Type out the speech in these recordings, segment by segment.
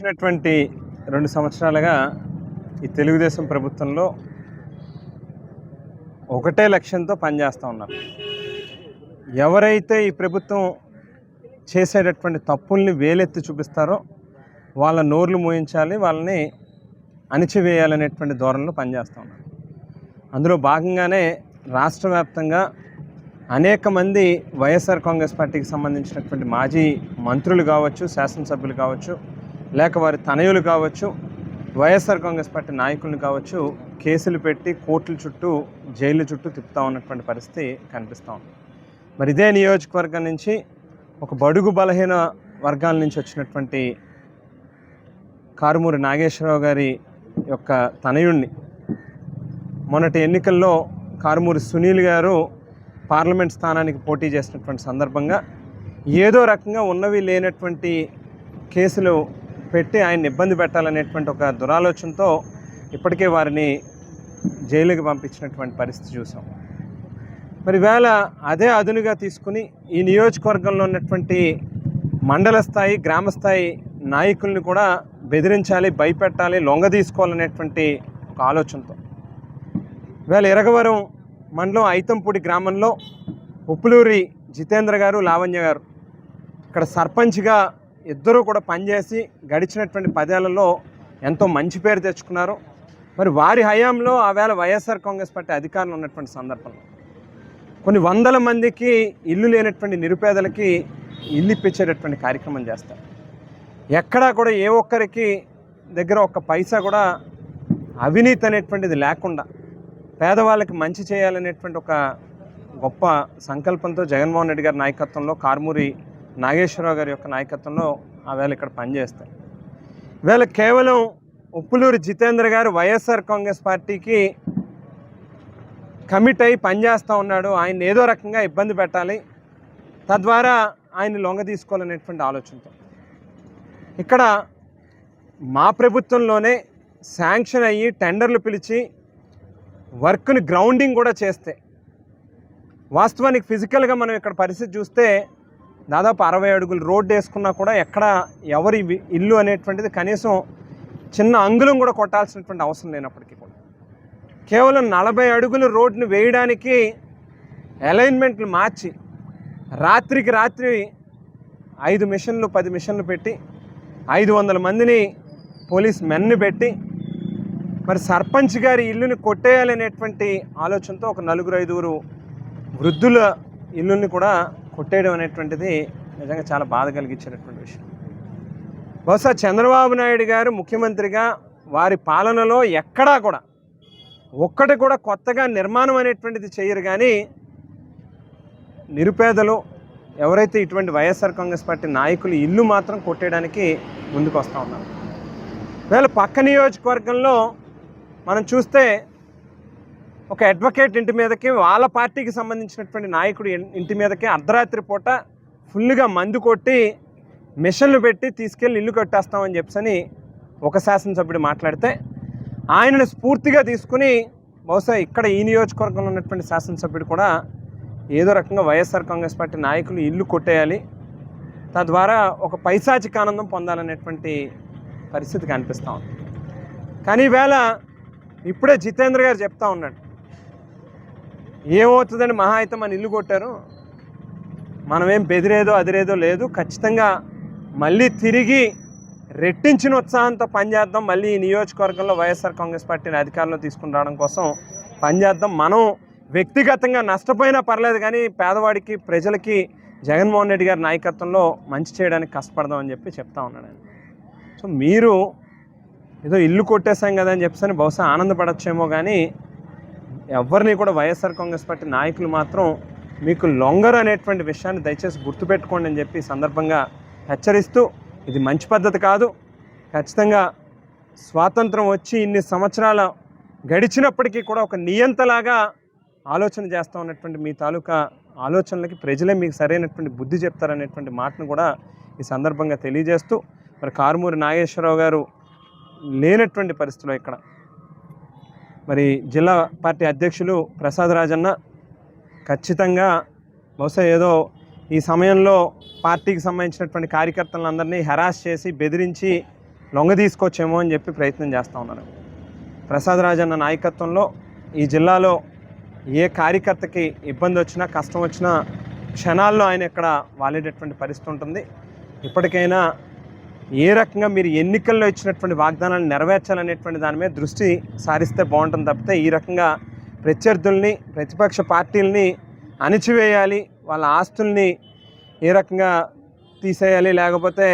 గడిచినటువంటి 2 సంవత్సరాలుగా ఈ తెలుగుదేశం ప్రభుత్వంలో ఒకటే లక్ష్యంతో పనిచేస్తూ ఉన్నారు. ఎవరైతే ఈ ప్రభుత్వం చేసేటటువంటి తప్పుల్ని వేలెత్తి చూపిస్తారో వాళ్ళ నోర్లు మూయించాలి, వాళ్ళని అణిచివేయాలనేటువంటి ధోరణిలో పనిచేస్తూ ఉన్నారు. అందులో భాగంగానే రాష్ట్ర వ్యాప్తంగా అనేక మంది వైఎస్ఆర్ కాంగ్రెస్ పార్టీకి సంబంధించినటువంటి మాజీ మంత్రులు కావచ్చు, శాసనసభ్యులు కావచ్చు, లేక వారి తనయులు కావచ్చు, వైఎస్ఆర్ కాంగ్రెస్ పార్టీ నాయకులను కావచ్చు, కేసులు పెట్టి కోర్టుల చుట్టూ, జైలు చుట్టూ తిప్పుతూ ఉన్నటువంటి పరిస్థితి కనిపిస్తూ ఉంది. మరి ఇదే నియోజకవర్గం నుంచి ఒక బడుగు బలహీన వర్గాల నుంచి వచ్చినటువంటి కారుమూరి నాగేశ్వరరావు గారి యొక్క తనయుణ్ణి మొన్నటి ఎన్నికల్లో కారుమూరి సునీల్ గారు పార్లమెంట్ స్థానానికి పోటీ చేసినటువంటి సందర్భంగా ఏదో రకంగా ఉన్నవి లేనటువంటి కేసులు పెట్టి ఆయన ఇబ్బంది పెట్టాలనేటువంటి ఒక దురాలోచనతో ఇప్పటికే వారిని జైలుకి పంపించినటువంటి పరిస్థితి చూసాం. మరి వేళ అదే అదునుగా తీసుకుని ఈ నియోజకవర్గంలో ఉన్నటువంటి మండల స్థాయి, గ్రామ స్థాయి నాయకుల్ని కూడా బెదిరించాలి, భయపెట్టాలి, లొంగ తీసుకోవాలనేటువంటి ఒక ఆలోచనతో వేళ ఇరగవరం మండలం ఐతంపూడి గ్రామంలో ఉప్పులూరి జితేంద్ర గారు, లావణ్య గారు ఇక్కడ సర్పంచ్గా ఇద్దరూ కూడా పనిచేసి గడిచినటువంటి 10 ఏళ్లలో ఎంతో మంచి పేరు తెచ్చుకున్నారు. మరి వారి హయాంలో ఆవేళ వైఎస్ఆర్ కాంగ్రెస్ పార్టీ అధికారంలో ఉన్నటువంటి సందర్భంలో కొన్ని వందల మందికి ఇల్లు లేనటువంటి నిరుపేదలకి ఇల్లు ఇప్పించేటటువంటి కార్యక్రమం చేస్తారు. ఎక్కడా కూడా ఏ ఒక్కరికి దగ్గర ఒక్క పైసా కూడా అవినీతి అనేటువంటిది లేకుండా పేదవాళ్ళకి మంచి చేయాలనేటువంటి ఒక గొప్ప సంకల్పంతో జగన్మోహన్ రెడ్డి గారి నాయకత్వంలో, కారుమూరి నాగేశ్వరరావు గారి యొక్క నాయకత్వంలో ఆవేళ ఇక్కడ పనిచేస్తారు. ఈవేళ కేవలం ఉప్పులూరి జితేంద్ర గారు వైఎస్ఆర్ కాంగ్రెస్ పార్టీకి కమిట్ అయి పనిచేస్తూ ఉన్నాడు, ఆయన ఏదో రకంగా ఇబ్బంది పెట్టాలి, తద్వారా ఆయన లొంగ తీసుకోవాలనేటువంటి ఆలోచనతో ఇక్కడ మా ప్రభుత్వంలోనే శాంక్షన్ అయ్యి టెండర్లు పిలిచి వర్క్ని గ్రౌండింగ్ కూడా చేస్తే వాస్తవానికి ఫిజికల్గా మనం ఇక్కడ పరిస్థితి చూస్తే దాదాపు 60 అడుగులు రోడ్డు వేసుకున్నా కూడా ఎక్కడ ఎవరి ఇల్లు అనేటువంటిది కనీసం చిన్న అంగుళం కూడా కొట్టాల్సినటువంటి అవసరం లేనప్పటికీ కూడా కేవలం 40 అడుగులు రోడ్డును వేయడానికి అలైన్మెంట్లు మార్చి రాత్రికి రాత్రి 5 మిషన్లు 10 మిషన్లు పెట్టి 500 మందిని పోలీస్ మెన్ని పెట్టి మరి సర్పంచ్ గారి ఇల్లుని కొట్టేయాలనేటువంటి ఆలోచనతో ఒక 4-5 వృద్ధుల ఇల్లుని కూడా కొట్టేయడం అనేటువంటిది నిజంగా చాలా బాధ కలిగించేటటువంటి విషయం. బహుశా చంద్రబాబు నాయుడు గారు ముఖ్యమంత్రిగా వారి పాలనలో ఎక్కడా కూడా ఒక్కటి కూడా కొత్తగా నిర్మాణం అనేటువంటిది చేయరు, కానీ నిరుపేదలు ఎవరైతే ఇటువంటి వైఎస్ఆర్ కాంగ్రెస్ పార్టీ నాయకులు ఇల్లు మాత్రం కొట్టేయడానికి ముందుకు వస్తూ ఉన్నారు. వేళ పక్క నియోజకవర్గంలో మనం చూస్తే ఒక అడ్వకేట్ ఇంటి మీదకి, వాళ్ళ పార్టీకి సంబంధించినటువంటి నాయకుడు ఇంటి మీదకి అర్ధరాత్రి పూట ఫుల్గా మందు కొట్టి మిషన్లు పెట్టి తీసుకెళ్ళి ఇల్లు కట్టేస్తామని చెప్పని ఒక శాసనసభ్యుడు మాట్లాడితే ఆయనను స్ఫూర్తిగా తీసుకుని బహుశా ఇక్కడ ఈ నియోజకవర్గంలో ఉన్నటువంటి శాసనసభ్యుడు కూడా ఏదో రకంగా వైఎస్ఆర్ కాంగ్రెస్ పార్టీ నాయకులు ఇల్లు కొట్టేయాలి, తద్వారా ఒక పైశాచిక ఆనందం పొందాలనేటువంటి పరిస్థితి కనిపిస్తూ ఉంది. కానీ ఈవేళ ఇప్పుడే జితేంద్ర గారు చెప్తా ఉన్నాడు, ఏమవుతుందని మహా అయితే మన ఇల్లు కొట్టారు, మనమేం బెదిరేదో అదిరేదో లేదు, ఖచ్చితంగా మళ్ళీ తిరిగి రెట్టించిన ఉత్సాహంతో పనిచేద్దాం, మళ్ళీ ఈ నియోజకవర్గంలో వైఎస్ఆర్ కాంగ్రెస్ పార్టీని అధికారంలో తీసుకుని రావడం కోసం పనిచేద్దాం, మనం వ్యక్తిగతంగా నష్టపోయినా పర్లేదు కానీ పేదవాడికి, ప్రజలకి జగన్మోహన్ రెడ్డి గారి నాయకత్వంలో మంచి చేయడానికి కష్టపడదాం అని చెప్పి చెప్తా ఉన్నాడు ఆయన. సో మీరు ఏదో ఇల్లు కొట్టేశాం కదా అని చెప్పని బహుశా ఆనందపడచ్చేమో, కానీ ఎవరిని కూడా వైఎస్ఆర్ కాంగ్రెస్ పార్టీ నాయకులు మాత్రం మీకు లొంగరు అనేటువంటి విషయాన్ని దయచేసి గుర్తుపెట్టుకోండి అని చెప్పి సందర్భంగా హెచ్చరిస్తూ, ఇది మంచి పద్ధతి కాదు. ఖచ్చితంగా స్వాతంత్రం వచ్చి ఇన్ని సంవత్సరాల గడిచినప్పటికీ కూడా ఒక నియంతలాగా ఆలోచన చేస్తూ ఉన్నటువంటి మీ తాలూకా ఆలోచనలకి ప్రజలే మీకు సరైనటువంటి బుద్ధి చెప్తారనేటువంటి మాటను కూడా ఈ సందర్భంగా తెలియజేస్తూ, మరి కారుమూరి నాగేశ్వరరావు గారు లేనటువంటి పరిస్థితుల్లో ఇక్కడ మరి జిల్లా పార్టీ అధ్యక్షులు ప్రసాద్ రాజన్న ఖచ్చితంగా బహుశా ఏదో ఈ సమయంలో పార్టీకి సంబంధించినటువంటి కార్యకర్తలందరినీ హెరాస్ చేసి బెదిరించి లొంగ తీసుకొచ్చేమో అని చెప్పి ప్రయత్నం చేస్తూ ఉన్నారు. ప్రసాద్ రాజన్న నాయకత్వంలో ఈ జిల్లాలో ఏ కార్యకర్తకి ఇబ్బంది వచ్చినా కష్టం వచ్చినా క్షణాల్లో ఆయన ఇక్కడ వాలేటటువంటి పరిస్థితి ఉంటుంది. ఇప్పటికైనా ఏ రకంగా మీరు ఎన్నికల్లో ఇచ్చినటువంటి వాగ్దానాలను నెరవేర్చాలనేటువంటి దాని మీద దృష్టి సారిస్తే బాగుంటుంది తప్పితే ఈ రకంగా ప్రత్యర్థుల్ని ప్రతిపక్ష పార్టీలని అణిచివేయాలి, వాళ్ళ ఆస్తుల్ని ఏ రకంగా తీసేయాలి, లేకపోతే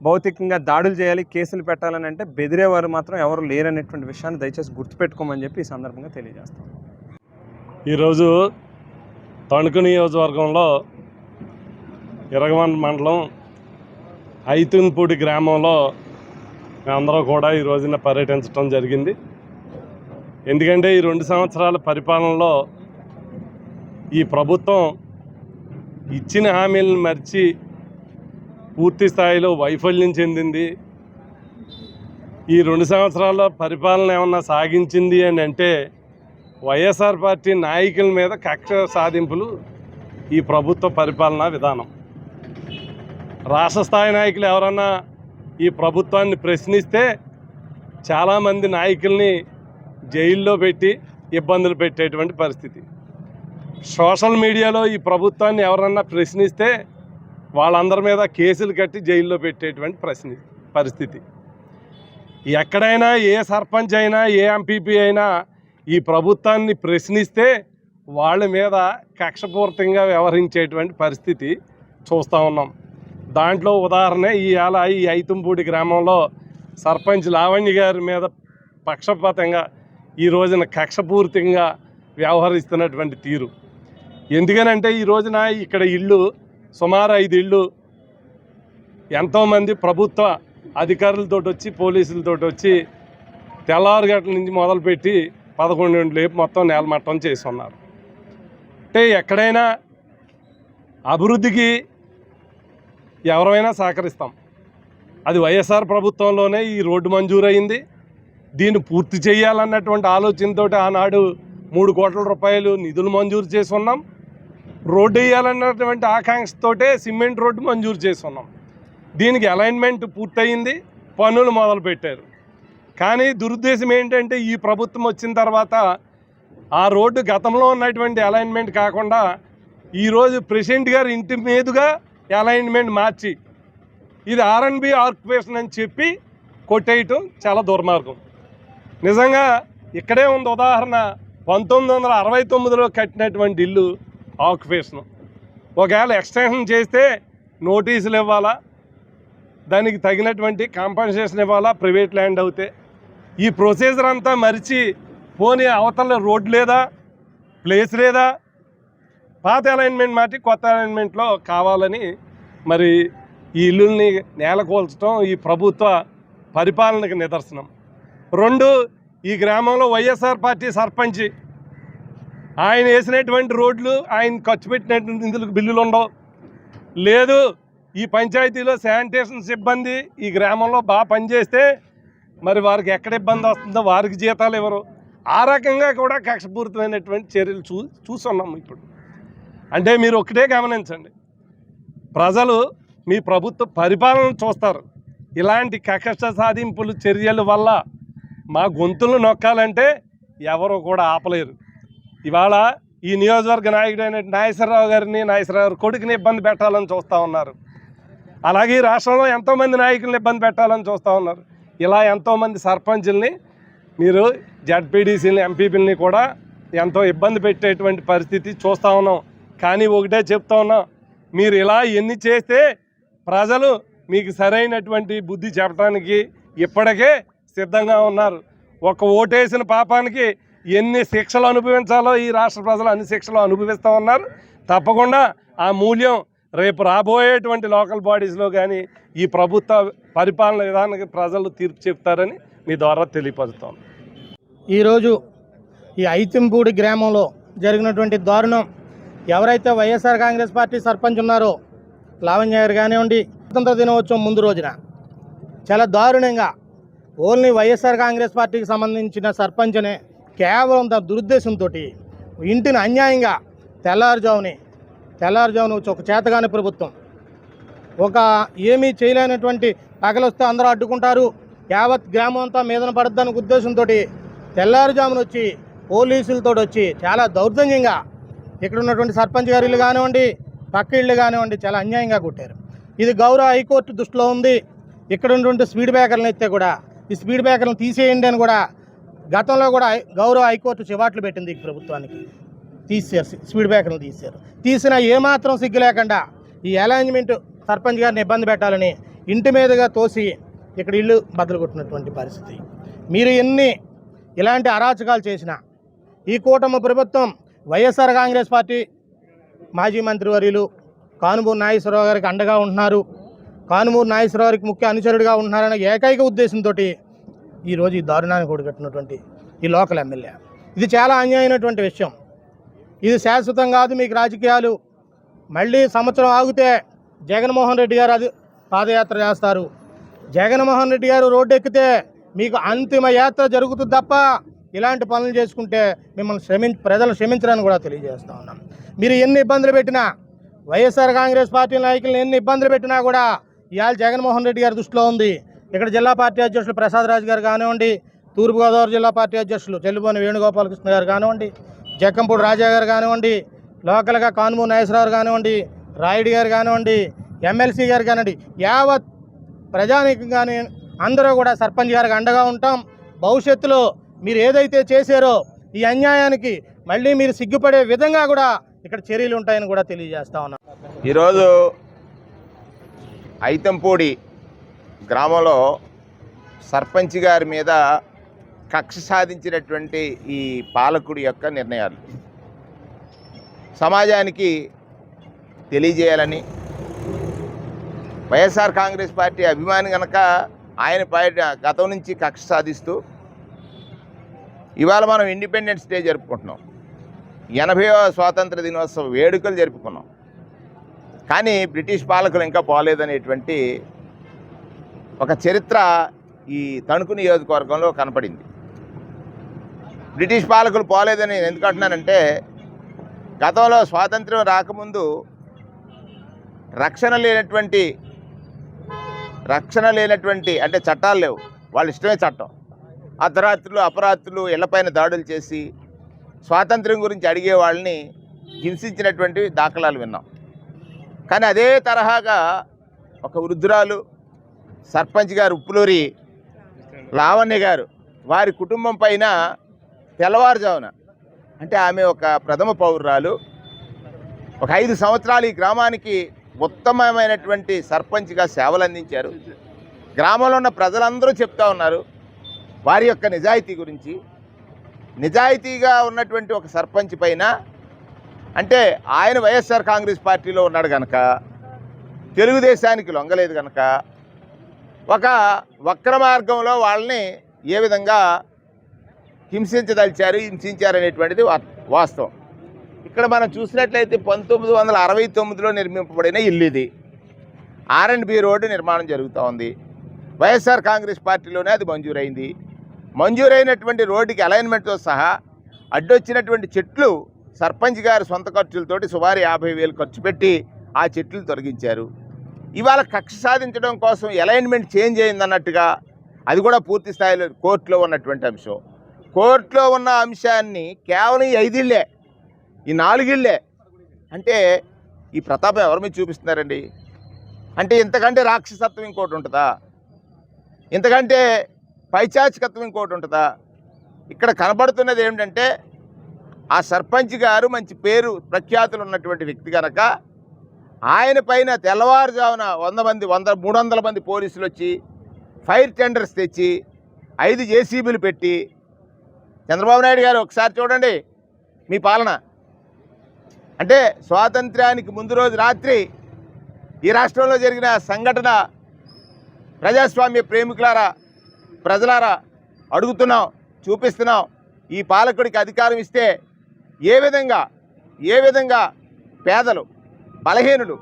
భౌతికంగా దాడులు చేయాలి, కేసులు పెట్టాలని అంటే బెదిరేవారు మాత్రం ఎవరు లేరనేటువంటి విషయాన్ని దయచేసి గుర్తుపెట్టుకోమని చెప్పి ఈ సందర్భంగా తెలియజేస్తాం. ఈరోజు తణుకు నియోజకవర్గంలో ఇరగవన్ మండలం ఐతున్పూడి గ్రామంలో మేమందరూ కూడా ఈ రోజున పర్యటించడం జరిగింది. ఎందుకంటే ఈ 2 సంవత్సరాల పరిపాలనలో ఈ ప్రభుత్వం ఇచ్చిన హామీలను మర్చి పూర్తి స్థాయిలో వైఫల్యం చెందింది. ఈ 2 సంవత్సరాల పరిపాలన ఏమన్నా సాగించింది అని అంటే వైఎస్ఆర్ పార్టీ నాయకుల మీద కక్ష సాధింపులు ఈ ప్రభుత్వ పరిపాలనా విధానం. రాష్ట్ర స్థాయి నాయకులు ఎవరన్నా ఈ ప్రభుత్వాన్ని ప్రశ్నిస్తే చాలామంది నాయకుల్ని జైల్లో పెట్టి ఇబ్బందులు పెట్టేటువంటి పరిస్థితి. సోషల్ మీడియాలో ఈ ప్రభుత్వాన్ని ఎవరన్నా ప్రశ్నిస్తే వాళ్ళందరి మీద కేసులు కట్టి జైల్లో పెట్టేటువంటి పరిస్థితి. ఎక్కడైనా ఏ సర్పంచ్ అయినా ఏ ఎంపీపీ అయినా ఈ ప్రభుత్వాన్ని ప్రశ్నిస్తే వాళ్ళ మీద కక్షపూరితంగా వ్యవహరించేటువంటి పరిస్థితి చూస్తూ ఉన్నాం. దాంట్లో ఉదాహరణ ఈ ఐతుంపూడి గ్రామంలో సర్పంచ్ లావణ్య గారి మీద పక్షపాతంగా ఈ రోజున కక్షపూరితంగా వ్యవహరిస్తున్నటువంటి తీరు. ఎందుకనంటే ఈ రోజున ఇక్కడ ఇళ్ళు సుమారు 5 ఇళ్ళు ఎంతోమంది ప్రభుత్వ అధికారులతో వచ్చి పోలీసులతో వచ్చి తెల్లవారుగట్ల నుంచి మొదలుపెట్టి 11 లేపు మొత్తం నేలమట్టం చేసి ఉన్నారు. అంటే ఎక్కడైనా అభివృద్ధికి ఎవరైనా సహకరిస్తాం. అది వైఎస్ఆర్ ప్రభుత్వంలోనే ఈ రోడ్డు మంజూరైంది. దీన్ని పూర్తి చేయాలన్నటువంటి ఆలోచనతో ఆనాడు 3 కోట్ల రూపాయలు నిధులు మంజూరు చేసి ఉన్నాం. రోడ్డు వేయాలన్నటువంటి ఆకాంక్షతోటే సిమెంట్ రోడ్డు మంజూరు చేసి ఉన్నాం. దీనికి అలైన్మెంట్ పూర్తయింది, పనులు మొదలుపెట్టారు. కానీ దురుద్దేశం ఏంటంటే ఈ ప్రభుత్వం వచ్చిన తర్వాత ఆ రోడ్డు గతంలో ఉన్నటువంటి అలైన్మెంట్ కాకుండా ఈరోజు ప్రెసిడెంట్ గారు ఇంటి మీదుగా అలైన్మెంట్ మార్చి ఇది R&B ఆక్యుపేషన్ అని చెప్పి కొట్టేయటం చాలా దుర్మార్గం. నిజంగా ఇక్కడే ఉంది ఉదాహరణ. 1969లో కట్టినటువంటి ఇల్లు ఆక్యుపేషన్. ఒకవేళ ఎక్స్టెన్షన్ చేస్తే నోటీసులు ఇవ్వాలా, దానికి తగినటువంటి కాంపన్సేషన్ ఇవ్వాలా ప్రైవేట్ ల్యాండ్ అవుతే. ఈ ప్రొసీజర్ అంతా మరిచి పోనీ అవతల రోడ్ లేదా, ప్లేస్ లేదా, పాత అలైన్మెంట్ మాటి కొత్త అలైన్మెంట్లో కావాలని మరి ఈ ఇల్లుల్ని నేలకూల్చడం ఈ ప్రభుత్వ పరిపాలనకు నిదర్శనం. 2, ఈ గ్రామంలో వైఎస్ఆర్ పార్టీ సర్పంచ్ ఆయన వేసినటువంటి రోడ్లు ఆయన ఖర్చు పెట్టినటువంటి నిధులకు బిల్లులు ఉండవు. లేదు ఈ పంచాయతీలో శానిటేషన్ సిబ్బంది ఈ గ్రామంలో బాగా పనిచేస్తే మరి వారికి ఎక్కడ ఇబ్బంది వస్తుందో వారికి జీతాలు ఇవ్వరు. ఆ రకంగా కూడా కక్షపూరితమైనటువంటి చర్యలు చూస్తున్నాం ఇప్పుడు. అంటే మీరు ఒకటే గమనించండి, ప్రజలు మీ ప్రభుత్వ పరిపాలన చూస్తారు. ఇలాంటి కక్ష సాధింపులు చర్యల వల్ల మా గొంతులు నొక్కాలంటే ఎవరు కూడా ఆపలేరు. ఇవాళ ఈ నియోజకవర్గ నాయకుడైన నాగేశ్వరరావు గారి కొడుకుని ఇబ్బంది పెట్టాలని చూస్తూ ఉన్నారు. అలాగే ఈ రాష్ట్రంలో ఎంతోమంది నాయకులను ఇబ్బంది పెట్టాలని చూస్తూ ఉన్నారు. ఇలా ఎంతోమంది సర్పంచుల్ని మీరు జడ్పీడీసీని ఎంపీపీలని కూడా ఎంతో ఇబ్బంది పెట్టేటువంటి పరిస్థితి చూస్తూ ఉన్నాం. కానీ ఒకటే చెప్తా ఉన్నాం, మీరు ఇలా ఎన్ని చేస్తే ప్రజలు మీకు సరైనటువంటి బుద్ధి చెప్పడానికి ఇప్పటికే సిద్ధంగా ఉన్నారు. ఒక ఓటేసిన పాపానికి ఎన్ని శిక్షలు అనుభవించాలో ఈ రాష్ట్ర ప్రజలు అన్ని శిక్షలు అనుభవిస్తూ ఉన్నారు. తప్పకుండా ఆ మూల్యం రేపు రాబోయేటువంటి లోకల్ బాడీస్లో కానీ ఈ ప్రభుత్వ పరిపాలన విధానానికి ప్రజలు తీర్పు చెప్తారని మీ ద్వారా తెలియపరుస్తాం. ఈరోజు ఈ ఐతుంపూడి గ్రామంలో జరిగినటువంటి దారుణం, ఎవరైతే వైఎస్ఆర్ కాంగ్రెస్ పార్టీ సర్పంచ్ ఉన్నారో లావణ్య గారు కానివ్వండి, స్వతంత్ర దినోత్సవం ముందు రోజున చాలా దారుణంగా ఓన్లీ వైఎస్ఆర్ కాంగ్రెస్ పార్టీకి సంబంధించిన సర్పంచ్నే కేవలం తన దురుద్దేశంతో ఇంటిని అన్యాయంగా తెల్లారుజామున ఒక చేతగాని ప్రభుత్వం, ఒక ఏమీ చేయలేనటువంటి పగలొస్తే అందరూ అడ్డుకుంటారు, యావత్ గ్రామం అంతా మీదన పడద్దన్న ఉద్దేశంతో తెల్లారుజామున వచ్చి పోలీసులతో వచ్చి చాలా దౌర్జన్యంగా ఇక్కడ ఉన్నటువంటి సర్పంచ్ గారి ఇల్లు కానివ్వండి, పక్క ఇళ్ళు కానివ్వండి, చాలా అన్యాయంగా కొట్టారు. ఇది గౌరవ హైకోర్టు దృష్టిలో ఉంది. ఇక్కడ ఉన్నటువంటి స్పీడ్ బ్రేకర్లను ఎత్తే కూడా ఈ స్పీడ్ బ్రేకర్లను తీసేయండి అని కూడా గతంలో కూడా గౌరవ హైకోర్టు చివాట్లు పెట్టింది ఈ ప్రభుత్వానికి. తీసేరు, స్పీడ్ బ్రేకర్లు తీసినా ఏమాత్రం సిగ్గు లేకుండా ఈ అలైన్మెంట్ సర్పంచ్ గారిని ఇబ్బంది పెట్టాలని ఇంటి మీదుగా తోసి ఇక్కడ ఇల్లు బద్దలు కొట్టినటువంటి పరిస్థితి. మీరు ఎన్ని ఇలాంటి అరాచకాలు చేసినా ఈ కూటమి ప్రభుత్వం వైఎస్ఆర్ కాంగ్రెస్ పార్టీ మాజీ మంత్రివర్యులు కానుమూరు నాగేశ్వరరావు గారికి అండగా ఉంటున్నారు, కానుమూరు నాగేశ్వరరావు గారికి ముఖ్య అనుచరుడిగా ఉంటున్నారనే ఏకైక ఉద్దేశంతో ఈరోజు ఈ దారుణాన్ని కూడగట్టినటువంటి ఈ లోకల్ ఎమ్మెల్యే. ఇది చాలా అన్యాయమైనటువంటి విషయం. ఇది శాశ్వతం కాదు. మీకు రాజకీయాలు మళ్ళీ సంవత్సరం ఆగితే జగన్మోహన్ రెడ్డి గారు అది పాదయాత్ర చేస్తారు. జగన్మోహన్ రెడ్డి గారు రోడ్డు ఎక్కితే మీకు అంతిమ యాత్ర జరుగుతుంది తప్ప ఇలాంటి పనులు చేసుకుంటే మిమ్మల్ని ప్రజలు క్షమించడానికి కూడా తెలియజేస్తూ ఉన్నాం. మీరు ఎన్ని ఇబ్బందులు పెట్టినా, వైఎస్ఆర్ కాంగ్రెస్ పార్టీ నాయకులను ఎన్ని ఇబ్బందులు పెట్టినా కూడా ఇవాళ జగన్మోహన్ రెడ్డి గారి దృష్టిలో ఉంది. ఇక్కడ జిల్లా పార్టీ అధ్యక్షులు ప్రసాద్ రాజు గారు కానివ్వండి, తూర్పుగోదావరి జిల్లా పార్టీ అధ్యక్షులు చెల్లిపోని వేణుగోపాలకృష్ణ గారు కానివ్వండి, జక్కంపూడి రాజా గారు కానివ్వండి, లోకల్గా కానుమూరు నాగేశ్వరరావు కానివ్వండి, రాయుడు గారు కానివ్వండి, ఎమ్మెల్సీ గారు కానివ్వండి, యావత్ ప్రజానీకం కానీ అందరూ కూడా సర్పంచ్ గారికి అండగా ఉంటాం. భవిష్యత్తులో మీరు ఏదైతే చేశారో ఈ అన్యాయానికి మళ్ళీ మీరు సిగ్గుపడే విధంగా కూడా ఇక్కడ చర్యలు ఉంటాయని కూడా తెలియజేస్తా ఉన్నాం. ఈరోజు ఐతంపూడి గ్రామంలో సర్పంచ్ గారి మీద కక్ష సాధించినటువంటి ఈ పాలకుడి యొక్క నిర్ణయాలు సమాజానికి తెలియజేయాలని, వైఎస్ఆర్ కాంగ్రెస్ పార్టీ అభిమాని కనుక ఆయన గతం నుంచి కక్ష సాధిస్తూ ఇవాళ మనం ఇండిపెండెన్స్ డే జరుపుకుంటున్నాం, 80వ స్వాతంత్ర దినోత్సవ వేడుకలు జరుపుకున్నాం. కానీ బ్రిటిష్ పాలకులు ఇంకా పోలేదనేటువంటి ఒక చరిత్ర ఈ తణుకు నియోజకవర్గంలో కనపడింది. బ్రిటిష్ పాలకులు పోలేదని నేను ఎందుకు అంటున్నానంటే, గతంలో స్వాతంత్ర్యం రాకముందు రక్షణ లేనటువంటి అంటే చట్టాలు లేవు, వాళ్ళ ఇష్టమే చట్టం. అర్ధరాత్రులు అపరాత్రులు ఇళ్లపైన దాడులు చేసి స్వాతంత్ర్యం గురించి అడిగే వాళ్ళని హింసించినటువంటి దాఖలాలు విన్నాం. కానీ అదే తరహాగా ఒక వృద్ధురాలు సర్పంచ్ గారు ఉప్పులూరి లావణ్య గారు వారి కుటుంబం పైన తెల్లవారుజామున, అంటే ఆమె ఒక ప్రథమ పౌరురాలు, ఒక 5 సంవత్సరాలు ఈ గ్రామానికి ఉత్తమమైనటువంటి సర్పంచ్గా సేవలు అందించారు. గ్రామంలో ఉన్న ప్రజలందరూ చెప్తా ఉన్నారు వారి యొక్క నిజాయితీ గురించి. నిజాయితీగా ఉన్నటువంటి ఒక సర్పంచ్ పైన, అంటే ఆయన వైఎస్ఆర్ కాంగ్రెస్ పార్టీలో ఉన్నాడు కనుక, తెలుగుదేశానికి లొంగలేదు కనుక, ఒక వక్ర మార్గంలో వాళ్ళని ఏ విధంగా హింసించారనేటువంటిది వాస్తవం. ఇక్కడ మనం చూసినట్లయితే 1969లో నిర్మింపబడిన ఇల్లు ఇది. R&B రోడ్డు నిర్మాణం జరుగుతూ ఉంది. వైఎస్ఆర్ కాంగ్రెస్ పార్టీలోనే అది మంజూరైంది. మంజూరైనటువంటి రోడ్డుకి అలైన్మెంట్తో సహా అడ్డొచ్చినటువంటి చెట్లు సర్పంచ్ గారి సొంత ఖర్చులతోటి సుమారు 50,000 ఖర్చు పెట్టి ఆ చెట్లు తొలగించారు. ఇవాళ కక్ష సాధించడం కోసం అలైన్మెంట్ చేంజ్ అయిందన్నట్టుగా అది కూడా పూర్తి స్థాయిలో కోర్టులో ఉన్నటువంటి అంశం. కోర్టులో ఉన్న అంశాన్ని కేవలం ఈ 5 ఇళ్ళే, ఈ 4 ఇళ్ళే అంటే ఈ ప్రతాపం ఎవరి మీద చూపిస్తున్నారండి? అంటే ఇంతకంటే రాక్షసత్వం ఇంకోటి ఉంటుందా? ఇంతకంటే పైచాచికత్వం ఇంకోటి ఉంటుందా? ఇక్కడ కనబడుతున్నది ఏమిటంటే, ఆ సర్పంచ్ గారు మంచి పేరు ప్రఖ్యాతులు ఉన్నటువంటి వ్యక్తి కనుక ఆయన పైన తెల్లవారుజామున 300 మంది పోలీసులు వచ్చి ఫైర్ టెండర్స్ తెచ్చి 5 జేసీబీలు పెట్టి, చంద్రబాబు నాయుడు గారు ఒకసారి చూడండి మీ పాలన. అంటే స్వాతంత్ర్యానికి ముందు రోజు రాత్రి ఈ రాష్ట్రంలో జరిగిన సంఘటన ప్రజాస్వామ్య ప్రేమికులారా, ప్రజలారా అడుగుతున్నాం, చూపిస్తున్నాం. ఈ పాలకుడికి అధికారం ఇస్తే ఏ విధంగా పేదలు, బలహీనులు,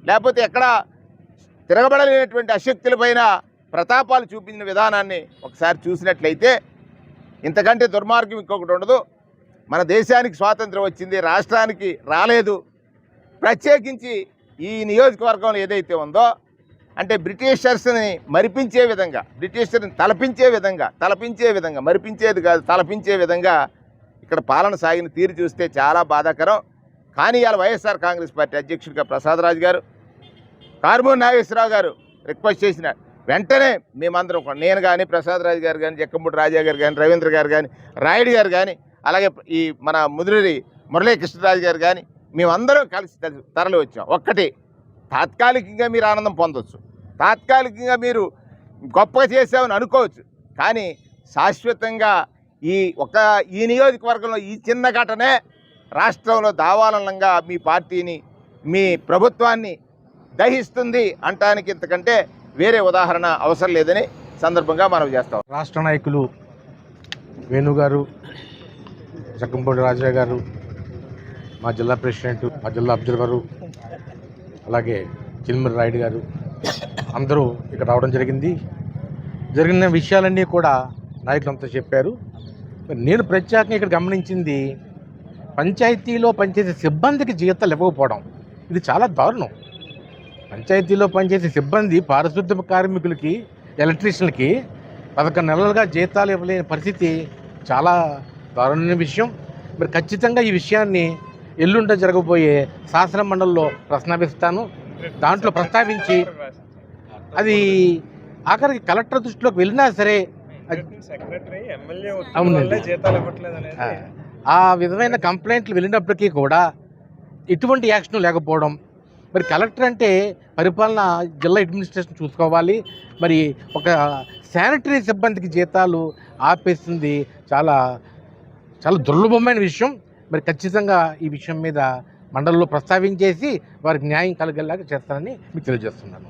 లేకపోతే ఎక్కడ తిరగబడలేనటువంటి అశక్తులపైన ప్రతాపాలు చూపించిన విధానాన్ని ఒకసారి చూసినట్లయితే ఇంతకంటే దుర్మార్గం ఇంకొకటి ఉండదు. మన దేశానికి స్వాతంత్రం వచ్చింది, రాష్ట్రానికి రాలేదు. ప్రత్యేకించి ఈ నియోజకవర్గంలో ఏదైతే ఉందో అంటే బ్రిటిషర్స్ని మరిపించే విధంగా, బ్రిటిషర్ని తలపించే విధంగా మరిపించేది కాదు, తలపించే విధంగా ఇక్కడ పాలన సాగిన తీరు చూస్తే చాలా బాధాకరం. కానీ ఇవాళ వైఎస్ఆర్ కాంగ్రెస్ పార్టీ అధ్యక్షుడిగా ప్రసాదరాజు గారు, కారుమూరి నాగేశ్వరరావు గారు రిక్వెస్ట్ చేసిన వెంటనే మేమందరం, నేను కానీ, ప్రసాదరాజు గారు కానీ, జక్కంపూడి రాజా గారు కానీ, రవీంద్ర గారు కానీ, రాయుడు గారు కానీ, అలాగే ఈ మన మురళీ కృష్ణరాజు గారు కానీ, మేమందరం కలిసి తరలి వచ్చాం. ఒక్కటి, తాత్కాలికంగా మీరు ఆనందం పొందవచ్చు, తాత్కాలికంగా మీరు గొప్పగా చేసామని అనుకోవచ్చు, కానీ శాశ్వతంగా ఈ నియోజకవర్గంలో ఈ చిన్న ఘటనే రాష్ట్రంలో దావాలనంగా మీ పార్టీని, మీ ప్రభుత్వాన్ని దహిస్తుంది అంటానికి ఇంతకంటే వేరే ఉదాహరణ అవసరం లేదని సందర్భంగా మనం చేస్తాం. రాష్ట్ర నాయకులు వేణుగారు, జక్కంపూడి రాజా గారు, మా జిల్లా ప్రెసిడెంట్, మా జిల్లా అబ్జర్వరు, అలాగే చిల్మరి రాయుడు గారు అందరూ ఇక్కడ రావడం జరిగిన విషయాలన్నీ కూడా నాయకులంతా చెప్పారు. నేను ప్రత్యేకంగా ఇక్కడ గమనించింది పంచాయతీలో పనిచేసే సిబ్బందికి జీతాలు ఇవ్వకపోవడం. ఇది చాలా దారుణం. పంచాయతీలో పనిచేసే సిబ్బంది, పారిశుద్ధ్య కార్మికులకి, ఎలక్ట్రీషియన్లకి 11 నెలలుగా జీతాలు ఇవ్వలేని పరిస్థితి చాలా దారుణమైన విషయం. మరి ఖచ్చితంగా ఈ విషయాన్ని ఎల్లుండ జరగబోయే శాసన మండలిలో ప్రస్తావిస్తాను. దాంట్లో ప్రస్తావించి అది ఆఖరికి కలెక్టర్ దృష్టిలోకి వెళ్ళినా సరే ఆ విధమైన కంప్లైంట్లు వెళ్ళినప్పటికీ కూడా ఎటువంటి యాక్షన్ లేకపోవడం. మరి కలెక్టర్ అంటే పరిపాలన, జిల్లా అడ్మినిస్ట్రేషన్ చూసుకోవాలి. మరి ఒక శానిటరీ సిబ్బందికి జీతాలు ఆపేస్తుంది చాలా చాలా దుర్లభమైన విషయం. మరి ఖచ్చితంగా ఈ విషయం మీద మండలిలో ప్రస్తావించేసి వారికి న్యాయం కలిగేలాగా చేస్తానని మీకు తెలియజేస్తున్నాను.